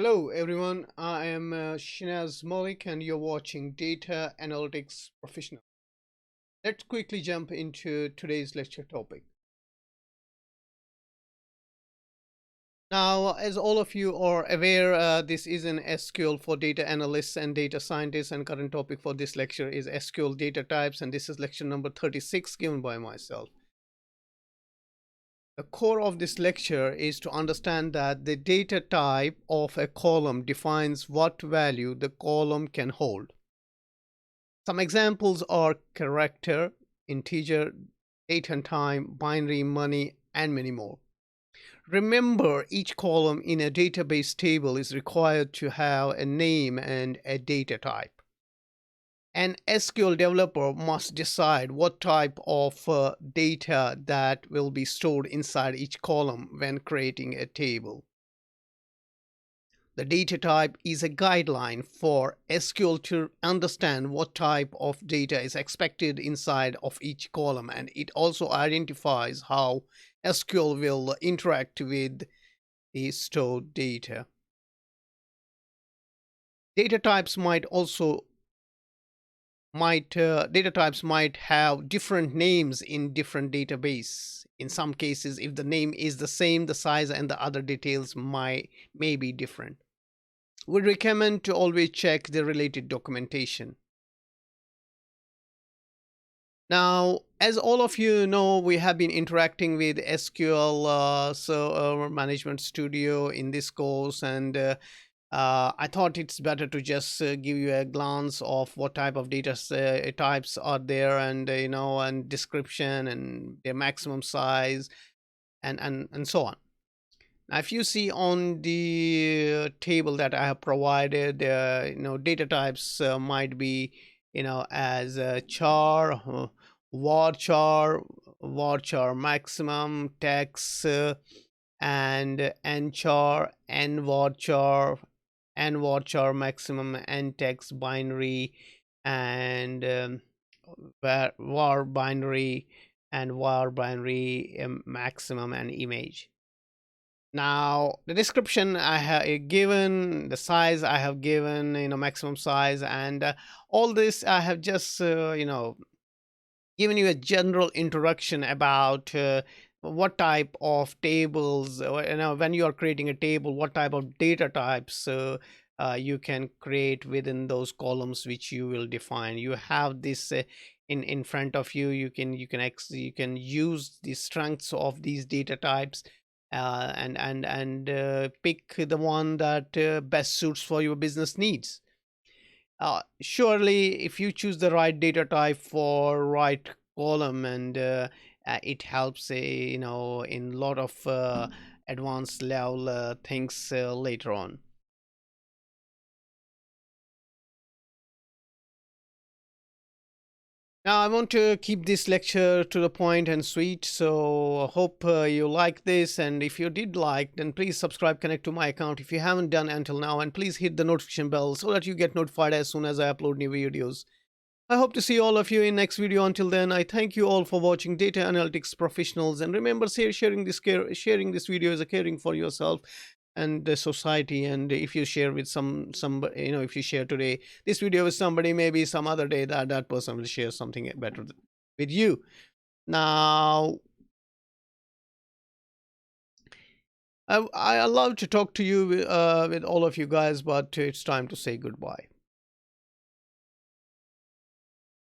Hello everyone, I am Shahnaz Malik and you're watching Data Analytics Professional. Let's quickly jump into today's lecture topic. Now, as all of you are aware, this is an SQL for data analysts and data scientists, and current topic for this lecture is SQL data types, and this is lecture number 36 given by myself. The core of this lecture is to understand that the data type of a column defines what value the column can hold. Some examples are character, integer, date and time, binary, money, and many more. Remember, each column in a database table is required to have a name and a data type. An SQL developer must decide what type of data that will be stored inside each column when creating a table. The data type is a guideline for SQL to understand what type of data is expected inside of each column, and it also identifies how SQL will interact with the stored data. Data types might have different names in different database. In some cases, if the name is the same, the size and the other details may be different. We recommend to always check the related documentation. Now, as all of you know, we have been interacting with SQL Management Studio in this course, and I thought it's better to just give you a glance of what type of data types are there, and and description and their maximum size, and so on. Now, if you see on the table that I have provided, data types might be, as char, varchar, varchar maximum, text, and nchar, nvarchar, nvarchar maximum, ntext binary, and var binary, and var binary maximum, and image. Now, the description I have given, the size I have given, maximum size, and all this I have just, given you a general introduction about what type of tables, when you are creating a table, what type of data types you can create within those columns which you will define. You have this in front of you. You can use the strengths of these data types and pick the one that best suits for your business needs. Surely, if you choose the right data type for right column, and it helps in a lot of advanced level things later on. Now, I want to keep this lecture to the point and sweet, so I hope you like this. And if you did like, then please subscribe, connect to my account if you haven't done until now, and please hit the notification bell so that you get notified as soon as I upload new videos. I hope to see all of you in next video. Until then, I thank you all for watching Data Analytics Professionals, and remember, sharing this video is a caring for yourself and the society. And if you share with somebody, if you share today this video with somebody, maybe some other day that person will share something better with you. Now, I love to talk to you with all of you guys, but it's time to say goodbye.